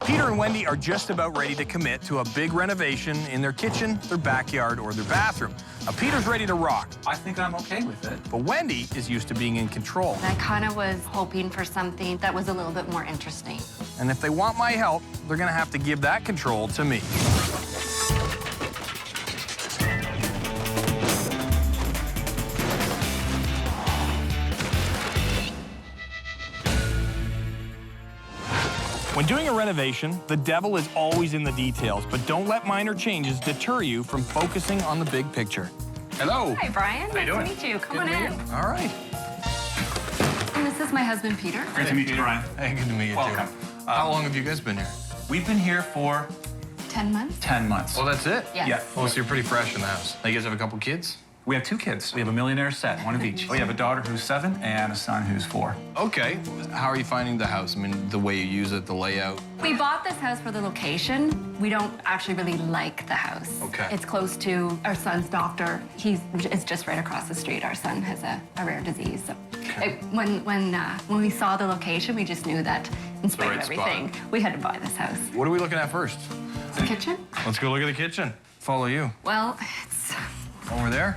Peter and Wendy are just about ready to commit to a big renovation in their kitchen, their backyard, or their bathroom. Now, Peter's ready to rock. I think I'm okay with it. But Wendy is used to being in control. I kind of was hoping for something that was a little bit more interesting. And if they want my help, they're gonna have to give that control to me. When doing a renovation, the devil is always in the details, but don't let minor changes deter you from focusing on the big picture. Hello. Hi, Brian. Nice to meet you. Come on in. All right. And this is my husband, Peter. Great to meet you, Brian. Hey, good to meet you, Welcome. too. How long have you guys been here? We've been here for 10 months? 10 months. Well, that's it? Yes. Yeah. Well, so you're pretty fresh in the house. Now, you guys have a couple kids? We have 2 kids. We have a millionaire set, one of each. We have a daughter who's 7 and a son who's 4. Okay. How are you finding the house? I mean, the way you use it, the layout? We bought this house for the location. We don't actually really like the house. Okay. It's close to our son's doctor. It's just right across the street. Our son has a rare disease. So when we saw the location, we just knew that in spite of everything, we had to buy this house. What are we looking at first? The kitchen? Let's go look at the kitchen. Follow you. Well, it's... Over there?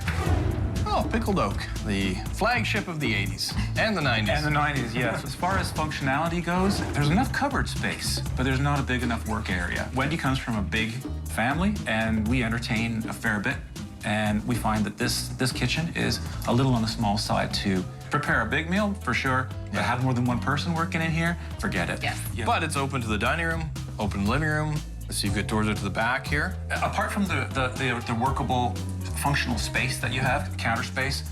Oh, Pickled Oak, the flagship of the 80s and the 90s. And the 90s, yes. As far as functionality goes, there's enough cupboard space, but there's not a big enough work area. Wendy comes from a big family, and we entertain a fair bit. And we find that this kitchen is a little on the small side to prepare a big meal, for sure, but have more than one person working in here, forget it. Yes. Yeah. But it's open to the dining room, open to the living room. So you've got doors out to the back here. Apart from the workable, functional space that you have, counter space,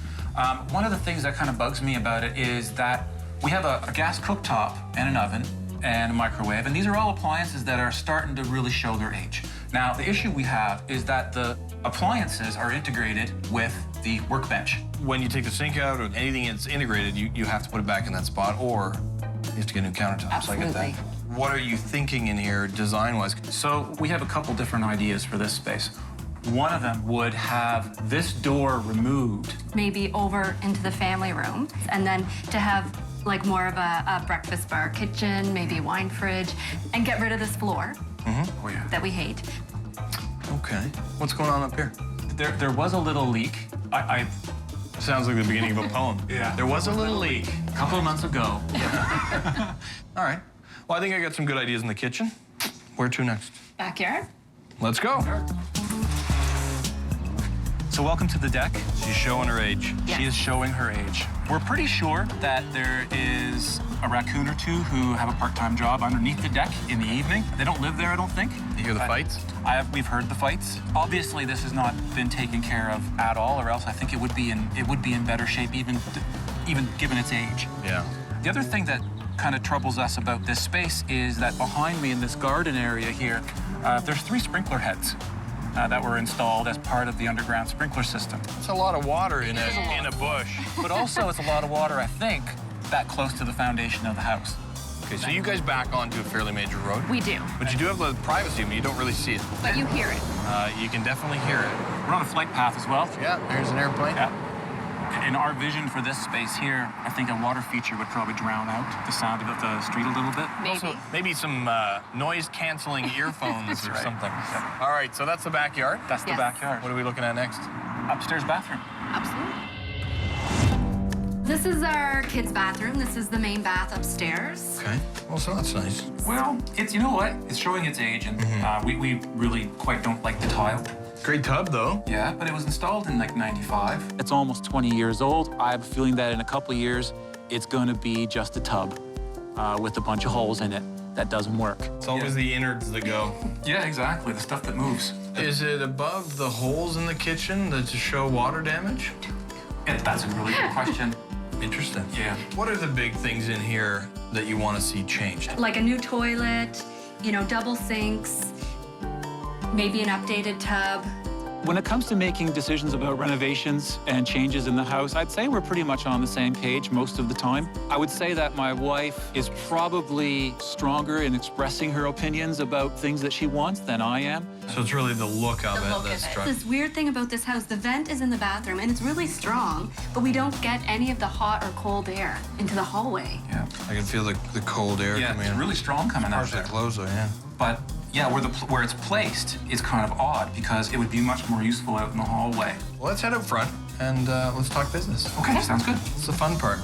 one of the things that kind of bugs me about it is that we have a gas cooktop and an oven and a microwave, and these are all appliances that are starting to really show their age. Now, the issue we have is that the appliances are integrated with the workbench. When you take the sink out or anything that's integrated, you have to put it back in that spot, or you have to get new countertops. Absolutely. I get that. What are you thinking in here design-wise? So we have a couple different ideas for this space. One of them would have this door removed. Maybe over into the family room, and then to have like more of a breakfast bar kitchen, maybe a wine fridge, and get rid of this floor Oh, yeah. that we hate. Okay. What's going on up here? There was a little leak. Sounds like the beginning of a poem. Yeah. There was a little leak. A couple of months ago. All right. Well, I think I got some good ideas in the kitchen. Where to next? Backyard? Let's go. So welcome to the deck. She's showing her age. Yes. She is showing her age. We're pretty sure that there is a raccoon or two who have a part-time job underneath the deck in the evening. They don't live there, I don't think. You hear the fights? We've heard the fights. Obviously, this has not been taken care of at all, or else I think it would be in better shape, even given its age. Yeah. The other thing that kind of troubles us about this space is that behind me in this garden area here, there's 3 sprinkler heads that were installed as part of the underground sprinkler system. It's a lot of water in a bush. But also, it's a lot of water, I think, that close to the foundation of the house. Okay, so you guys back onto a fairly major road. We do. But you do have the privacy, I mean, you don't really see it. But you hear it. You can definitely hear it. We're on a flight path as well. Yeah, there's an airplane. Yeah. In our vision for this space here, I think a water feature would probably drown out the sound of the street a little bit. Maybe. Maybe some noise-canceling earphones or right. something. Yeah. All right, so that's the backyard. That's the Yes. backyard. What are we looking at next? Upstairs bathroom. Absolutely. This is our kids' bathroom. This is the main bath upstairs. Okay, well, so that's nice. Well, you know what? It's showing its age, and we really quite don't like the tile. Great tub, though. Yeah, but it was installed in like '95. It's almost 20 years old. I have a feeling that in a couple of years, it's going to be just a tub with a bunch of holes in it that doesn't work. It's always the innards that go. Yeah, exactly. The stuff that moves. Is it above the holes in the kitchen that to show water damage? That's a really good question. Interesting. Yeah. What are the big things in here that you want to see changed? Like a new toilet, double sinks, maybe an updated tub. When it comes to making decisions about renovations and changes in the house, I'd say we're pretty much on the same page most of the time. I would say that my wife is probably stronger in expressing her opinions about things that she wants than I am. So it's really the look of The look that's of it. struck. This weird thing about this house, the vent is in the bathroom, and it's really strong, but we don't get any of the hot or cold air into the hallway. Yeah. I can feel the cold air Yeah, coming it's in. really strong coming out Partially there. closed, though, yeah. But yeah, where it's placed is kind of odd because it would be much more useful out in the hallway. Well, let's head up front and let's talk business. Okay, sounds good. It's the fun part.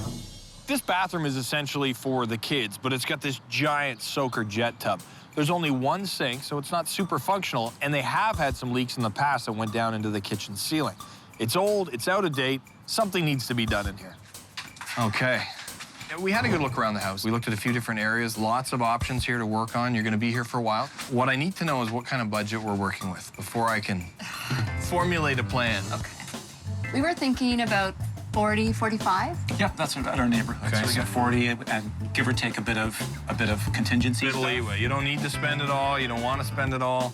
This bathroom is essentially for the kids, but it's got this giant soaker jet tub. There's only one sink, so it's not super functional, and they have had some leaks in the past that went down into the kitchen ceiling. It's old, it's out of date, something needs to be done in here. Okay. We had a good look around the house. We looked at a few different areas, lots of options here to work on. You're gonna be here for a while. What I need to know is what kind of budget we're working with before I can formulate a plan. Okay. We were thinking about 40, 45. Yeah, that's about our neighborhood. Okay, So we so got 40 and give or take a bit of contingency. Bit of leeway. You don't need to spend it all. You don't want to spend it all,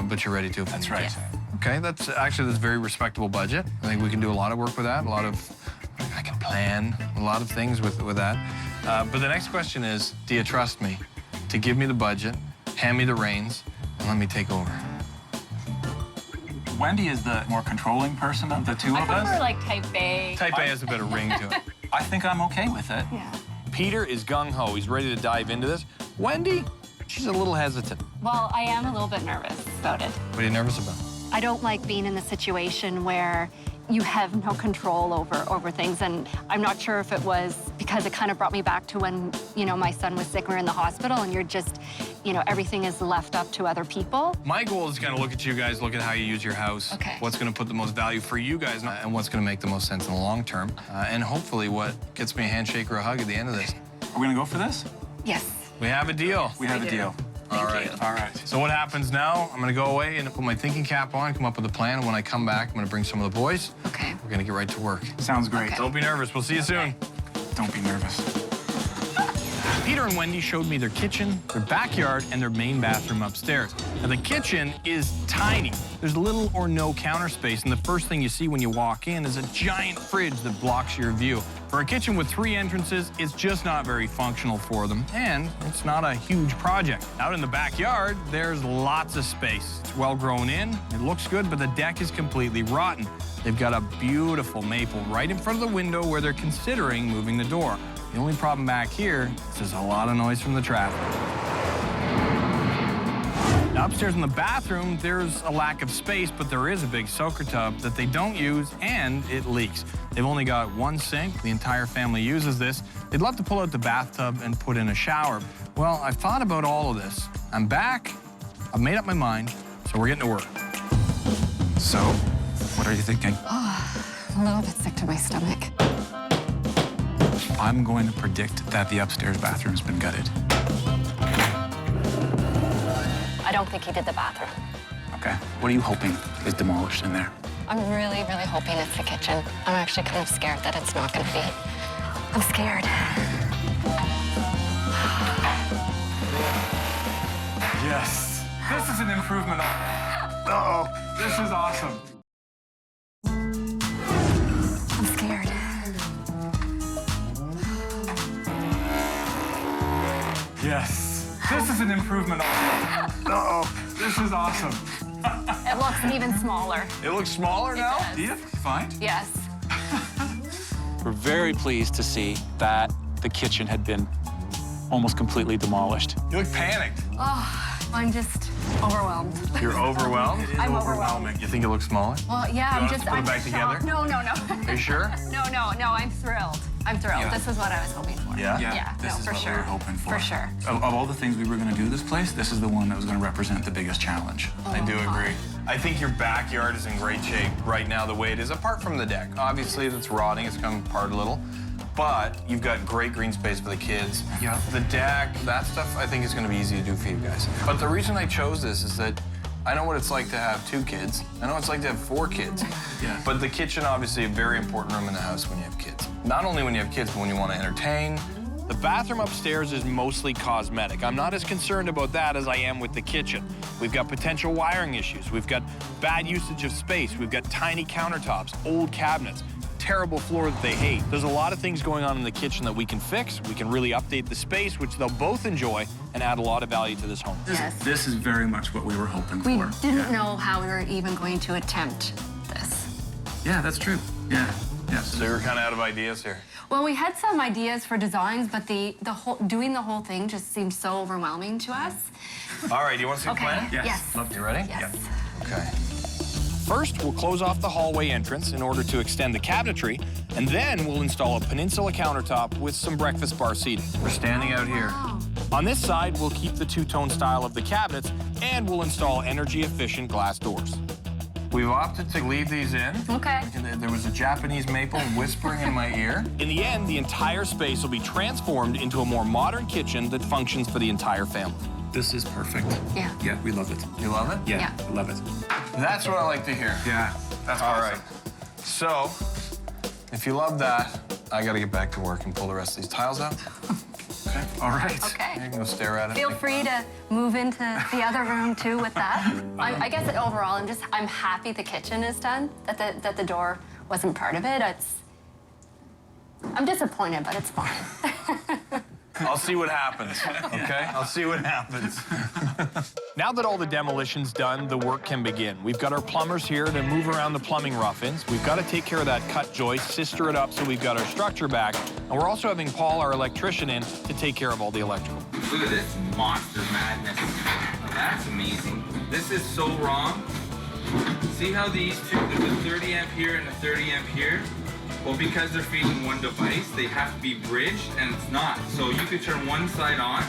but you're ready to. That's right. Yeah. Okay, that's a very respectable budget. I think we can do a lot of work with that. I can plan a lot of things with that. But the next question is, do you trust me to give me the budget, hand me the reins, and let me take over? Wendy is the more controlling person of the two I of prefer us. like type A. Type A has a bit of ring to it. I think I'm okay with it. Yeah. Peter is gung-ho. He's ready to dive into this. Wendy, she's a little hesitant. Well, I am a little bit nervous about it. What are you nervous about? I don't like being in the situation where you have no control over things, and I'm not sure if it was because it kind of brought me back to when, you know, my son was sick and we were in the hospital, and you're just, you know, everything is left up to other people. My goal is kind of look at you guys, look at how you use your house, Okay. what's going to put the most value for you guys, and what's going to make the most sense in the long term, and hopefully what gets me a handshake or a hug at the end of this. Are we gonna go for this? Yes. We have a deal. We have a do. deal. All right. you. All right. So what happens now, I'm going to go away and put my thinking cap on, come up with a plan, and when I come back, I'm going to bring some of the boys. Okay. We're going to get right to work. Sounds great. Okay. Don't be nervous. We'll see you soon. Don't be nervous. Peter and Wendy showed me their kitchen, their backyard, and their main bathroom upstairs. Now, the kitchen is tiny. There's little or no counter space, and the first thing you see when you walk in is a giant fridge that blocks your view. For a kitchen with 3 entrances, it's just not very functional for them, and it's not a huge project. Out in the backyard, there's lots of space. It's well grown in, it looks good, but the deck is completely rotten. They've got a beautiful maple right in front of the window where they're considering moving the door. The only problem back here is there's a lot of noise from the traffic. Now, upstairs in the bathroom, there's a lack of space, but there is a big soaker tub that they don't use, and it leaks. They've only got one sink. The entire family uses this. They'd love to pull out the bathtub and put in a shower. Well, I've thought about all of this. I'm back. I've made up my mind, so we're getting to work. So, what are you thinking? A little bit sick to my stomach. I'm going to predict that the upstairs bathroom's been gutted. I don't think he did the bathroom. Okay. What are you hoping is demolished in there? I'm really, really hoping it's the kitchen. I'm actually kind of scared that it's not going to be. I'm scared. Yes. This is an improvement. Uh-oh. This is awesome. I'm scared. Yes. This is an improvement. Uh-oh. This is awesome. It looks even smaller. It looks smaller now? does. Do you find? Yes. We're very pleased to see that the kitchen had been almost completely demolished. You look panicked. Oh, I'm just overwhelmed. You're overwhelmed? I'm overwhelmed. You think it looks smaller? Well, yeah, You I'm want us just. to put it I'm back shocked. together? No. Are you sure? No, I'm thrilled. I'm thrilled. Yeah. This is what I was hoping for. Yeah? Yeah, This no, is for what sure. we were hoping for. For sure. Of all the things we were going to do this place, this is the one that was going to represent the biggest challenge. I do agree. I think your backyard is in great shape right now the way it is, apart from the deck. Obviously, it's rotting, it's come apart a little, but you've got great green space for the kids. Yeah. The deck, that stuff, I think is going to be easy to do for you guys. But the reason I chose this is that I know what it's like to have 2 kids. I know what it's like to have 4 kids. Yeah. But the kitchen, obviously, a very important room in the house when you have kids. Not only when you have kids, but when you want to entertain. The bathroom upstairs is mostly cosmetic. I'm not as concerned about that as I am with the kitchen. We've got potential wiring issues. We've got bad usage of space. We've got tiny countertops, old cabinets, terrible floor that they hate. There's a lot of things going on in the kitchen that we can fix. We can really update the space, which they'll both enjoy, and add a lot of value to this home. Yes. This is very much what we were hoping We for. didn't know how we were even going to attempt this. Yeah, that's true. Yeah. Yes. So you're kind of out of ideas here. Well, we had some ideas for designs, but doing the whole thing just seemed so overwhelming to us. All right, do you want to see the Okay. plan? Yes. You ready? Yes. Okay. First, we'll close off the hallway entrance in order to extend the cabinetry, and then we'll install a peninsula countertop with some breakfast bar seating. We're standing out here. Wow. On this side, we'll keep the two-tone style of the cabinets, and we'll install energy-efficient glass doors. We've opted to leave these in. Okay. There was a Japanese maple whispering in my ear. In the end, the entire space will be transformed into a more modern kitchen that functions for the entire family. This is perfect. Yeah. Yeah, we love it. You love it? Yeah. I love it. That's what I like to hear. Yeah, that's All awesome. right. So, if you love that, I got to get back to work and pull the rest of these tiles out. Okay. All right. Okay. You can go stare at it. Feel free to move into the other room too with that. I guess overall, I'm happy the kitchen is done. That the door wasn't part of it. I'm disappointed, but it's fine. I'll see what happens, okay? I'll see what happens. Now that all the demolition's done, the work can begin. We've got our plumbers here to move around the plumbing rough-ins. We've got to take care of that cut joist, sister it up so we've got our structure back. And we're also having Paul, our electrician, in to take care of all the electrical. Look at this monster madness. That's amazing. This is so wrong. See how these two, there's a 30 amp here and a 30 amp here? Well, because they're feeding one device, they have to be bridged, and it's not. So you could turn one side on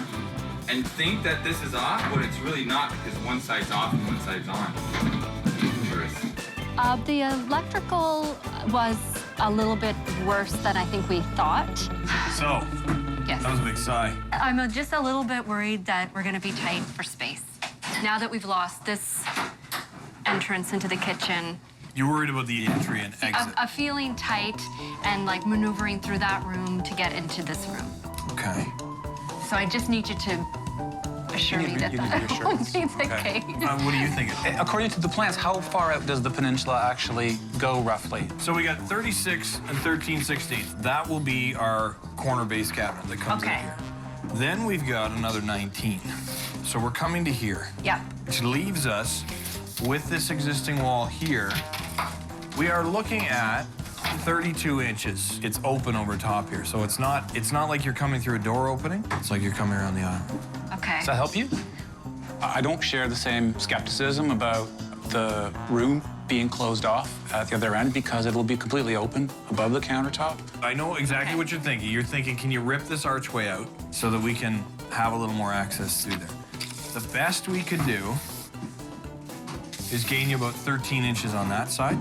and think that this is off, but it's really not because one side's off and one side's on. Dangerous. The electrical was a little bit worse than I think we thought. So, Yes. that was a big sigh. I'm just a little bit worried that we're going to be tight for space. Now that we've lost this entrance into the kitchen, You're worried about the entry and exit. a feeling tight and like maneuvering through that room to get into this room. Okay. So I just need you to assure me that that won't be the case. What do you think? According to the plans, how far out does the peninsula actually go roughly? So we got 36 and 13/16. That will be our corner base cabinet that comes in Okay. here. Then we've got another 19. So we're coming to here. Yep. Which leaves us with this existing wall here. We are looking at 32 inches. It's open over top here. So it's not like you're coming through a door opening. It's like you're coming around the aisle. Okay. Does that help you? I don't share the same skepticism about the room being closed off at the other end because it will be completely open above the countertop. I know exactly what you're thinking. You're thinking, can you rip this archway out so that we can have a little more access through there? The best we could do is gain you about 13 inches on that side.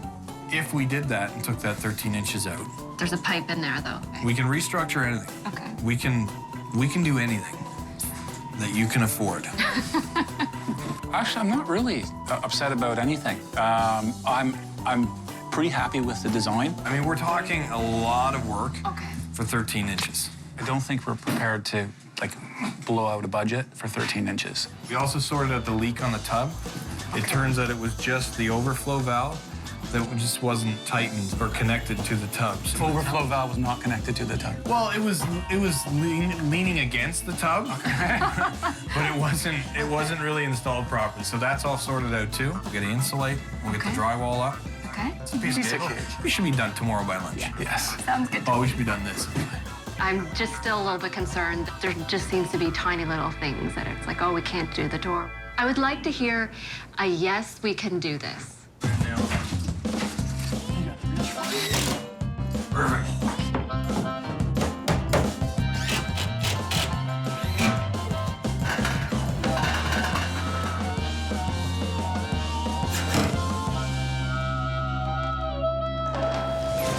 If we did that and took that 13 inches out, There's a pipe in there, though. we can restructure anything. Okay. We can do anything that you can afford. Actually, I'm not really upset about anything. I'm pretty happy with the design. I mean, we're talking a lot of work Okay. for 13 inches. I don't think we're prepared to like blow out a budget for 13 inches. We also sorted out the leak on the tub. It turns out it was just the overflow valve that just wasn't tightened or connected to the tubs. Overflow valve was not connected to the tub. Well, it was leaning against the tub, but it wasn't really installed properly. So that's all sorted out too. We're gonna insulate. We'll get the drywall up. Okay. It's a piece of cake. We should be done tomorrow by lunch. Yes. Sounds good. Oh, we should be done this. I'm just still a little bit concerned that there just seems to be tiny little things that it's like, oh, we can't do the door. I would like to hear a yes, we can do this. Perfect.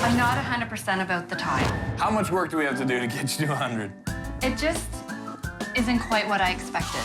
I'm not 100% about the tile. How much work do we have to do to get you to 100? It just isn't quite what I expected.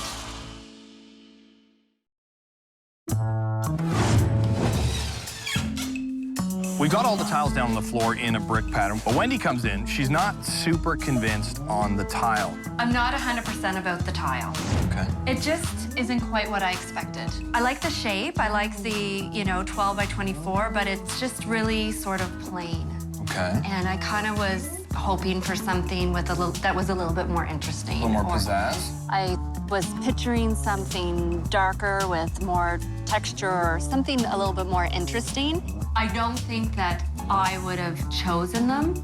We got all the tiles down on the floor in a brick pattern. But Wendy comes in, she's not super convinced on the tile. I'm not 100% about the tile. Okay. It just isn't quite what I expected. I like the shape, I like the, 12 by 24, but it's just really sort of plain. Okay. And I kind of was hoping for something with that was a little bit more interesting. A little more or- pizzazz? I was picturing something darker with more texture or something a little bit more interesting. I don't think that I would have chosen them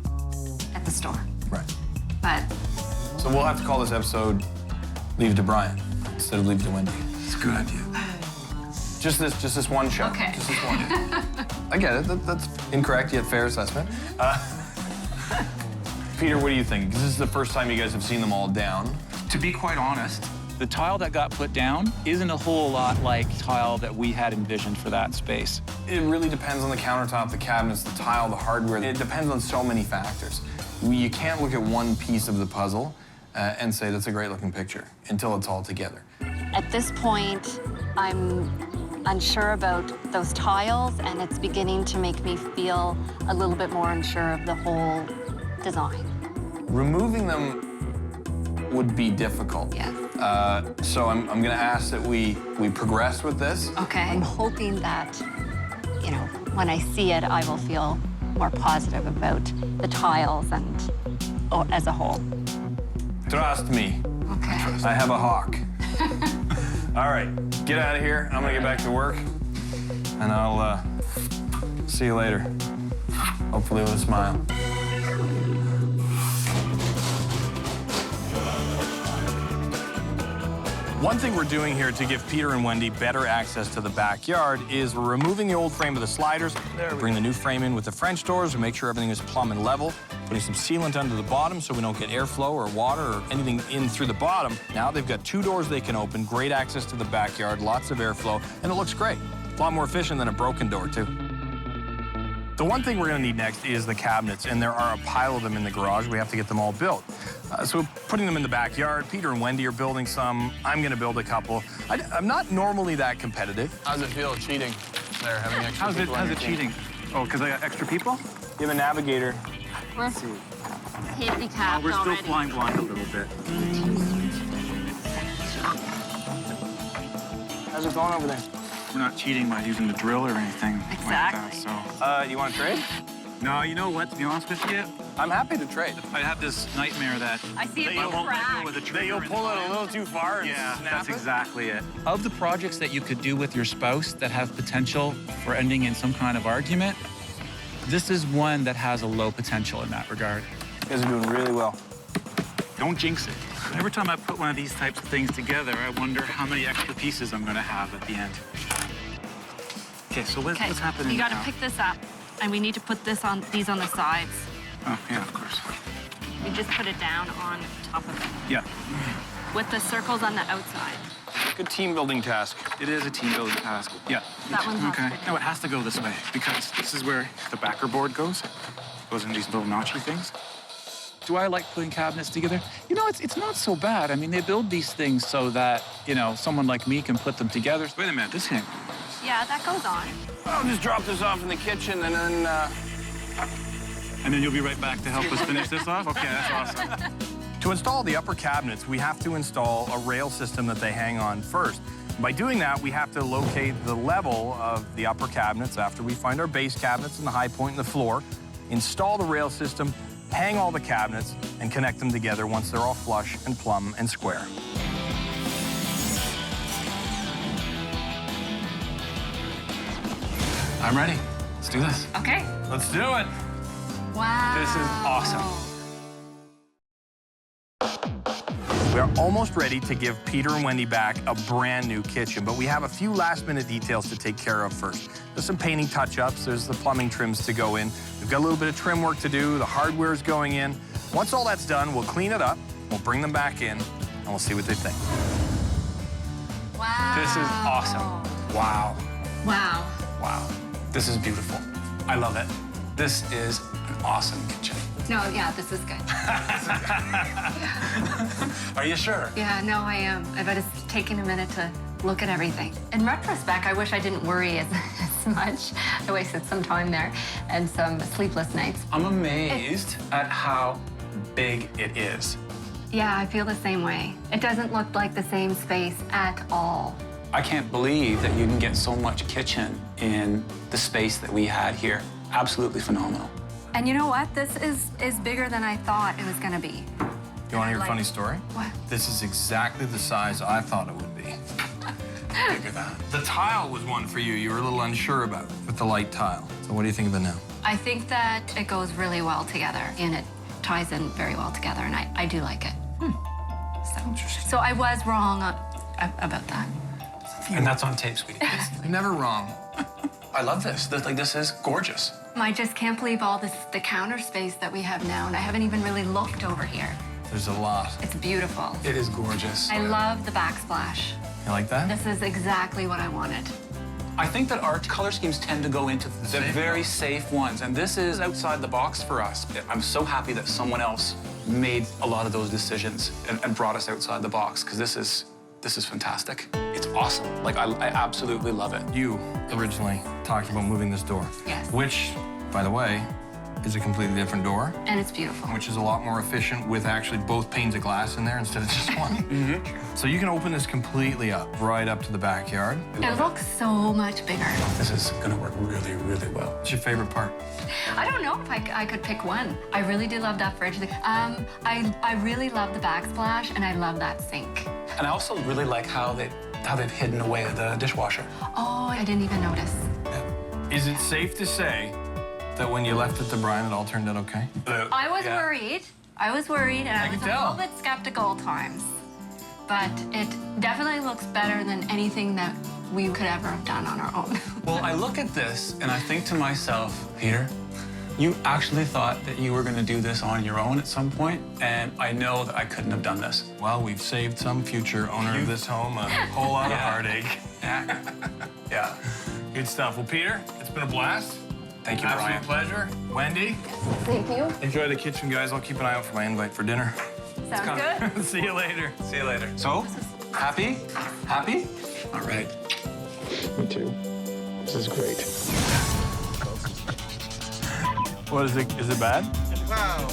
at the store. Right. But So we'll have to call this episode Leave It to Bryan instead of Leave It to Wendy. It's a good idea. Just this one show. Okay. Just this one. I get it. That's incorrect yet fair assessment. Peter, what do you think? 'Cause this is the first time you guys have seen them all down. To be quite honest, The tile that got put down isn't a whole lot like tile that we had envisioned for that space. It really depends on the countertop, the cabinets, the tile, the hardware. It depends on so many factors. You can't look at one piece of the puzzle and say that's a great looking picture until it's all together. At this point, I'm unsure about those tiles, and it's beginning to make me feel a little bit more unsure of the whole design. Removing them would be difficult. yes. So I'm going to ask that we progress with this. Okay. I'm hoping that, you know, when I see it, I will feel more positive about the tiles and as a whole. Trust me, Okay. I have a hawk. All right, get out of here. I'm going to get back to work, and I'll see you later. Hopefully with a smile. One thing we're doing here to give Peter and Wendy better access to the backyard is we're removing the old frame of the sliders, bring the new frame in with the French doors, and make sure everything is plumb and level, putting some sealant under the bottom so we don't get airflow or water or anything in through the bottom. Now they've got 2 doors they can open, great access to the backyard, lots of airflow, and it looks great. A lot more efficient than a broken door, too. The one thing we're going to need next is the cabinets, and there are a pile of them in the garage. We have to get them all built. So we're putting them in the backyard. Peter and Wendy are building some. I'm going to build a couple. I'm not normally that competitive. How's it feel cheating there, having extra people on your team? cheating? Oh, because I got extra people? You have a navigator. We're handicapped We're still already. flying blind a little bit. How's it going over there? We're not cheating by using the drill or anything Exactly. like that, so. You want to trade? No, you know what, to be honest with you, I'm happy to trade. I have this nightmare that I see it I go won't let go crack. of the That trigger. you'll in pull it a time. little too far and Yeah, snap that's it? exactly it. Of the projects that you could do with your spouse that have potential for ending in some kind of argument, this is one that has a low potential in that regard. You guys are doing really well. Don't jinx it. Every time I put one of these types of things together, I wonder how many extra pieces I'm going to have at the end. Okay, so what's happening You got to now? pick this up, and we need to put these on the sides. Oh, yeah, of course. We just put it down on top of it Yeah, with the circles on the outside. Good team building task. it is a team building task. Yeah. That one has Okay. to go. No, it has to go this way because this is where the backer board goes. Goes in these little notchy things. Do I like putting cabinets together? You know, it's not so bad. I mean, they build these things so that, you know, someone like me can put them together. Wait a minute, this thing. Yeah, that goes on. I'll just drop this off in the kitchen and then, And then you'll be right back to help us finish this off? Okay, that's awesome. To install the upper cabinets, we have to install a rail system that they hang on first. By doing that, we have to locate the level of the upper cabinets after we find our base cabinets and the high point in the floor, install the rail system, hang all the cabinets, and connect them together once they're all flush and plumb and square. I'm ready. Let's do this. Okay. Let's do it. Wow. This is awesome. We are almost ready to give Peter and Wendy back a brand new kitchen, but we have a few last-minute details to take care of first. There's some painting touch-ups, there's the plumbing trims to go in. We've got a little bit of trim work to do, the hardware's going in. Once all that's done, we'll clean it up, we'll bring them back in, and we'll see what they think. Wow. This is awesome. Wow. Wow. Wow. This is beautiful. I love it. This is an awesome kitchen. No, yeah, this is good. Are you sure? Yeah, no, I am. I bet it's taking a minute to look at everything. In retrospect, I wish I didn't worry as much. I wasted some time there and some sleepless nights. I'm amazed at how big it is. Yeah, I feel the same way. It doesn't look like the same space at all. I can't believe that you can get so much kitchen in the space that we had here. Absolutely phenomenal. And you know what? This is bigger than I thought it was gonna be. You want to hear a Like- funny story? What? This is exactly the size I thought it would be. Bigger than. The tile was one for you. You were a little unsure about it with the light tile. So what do you think of it now? I think that it goes really well together, and it ties in very well together, and I do like it. So I was wrong about that. And that's on tape, sweetie. Never wrong. I love this. This is gorgeous. I just can't believe all the counter space that we have now, and I haven't even really looked over here. There's a lot. It's beautiful. It is gorgeous. I love the backsplash. You like that? This is exactly what I wanted. I think that our color schemes tend to go into the very safe ones, and this is outside the box for us. I'm so happy that someone else made a lot of those decisions and brought us outside the box, because this is fantastic. It's awesome. Like, I absolutely love it. You originally talked about moving this door. Yes. Which, by the way, is a completely different door, And it's beautiful. which is a lot more efficient with actually both panes of glass in there instead of just one. So you can open this completely up, right up to the backyard. It looks so much bigger. This is gonna work really, really well. What's your favorite part? I don't know if I could pick one. I really do love that fridge. I really love the backsplash, and I love that sink. And I also really like how they've hidden away the dishwasher. Oh, I didn't even notice. Is it safe to say that when you left it to Bryan, it all turned out okay? I was worried. I was worried, and I can was a tell. little bit skeptical at times. But it definitely looks better than anything that we could ever have done on our own. Well, I look at this and I think to myself, Peter, you actually thought that you were gonna do this on your own at some point, and I know that I couldn't have done this. Well, we've saved some future owner of this home a whole lot of heartache. Yeah. Yeah. Good stuff. Well, Peter, it's been a blast. Thank you, Absolute Bryan. pleasure. Wendy, Thank you. enjoy the kitchen, guys. I'll keep an eye out for my invite for dinner. Sounds good. See you later. See you later. So, happy? Happy? All right. Me too. This is great. What is it? Is it bad? Wow.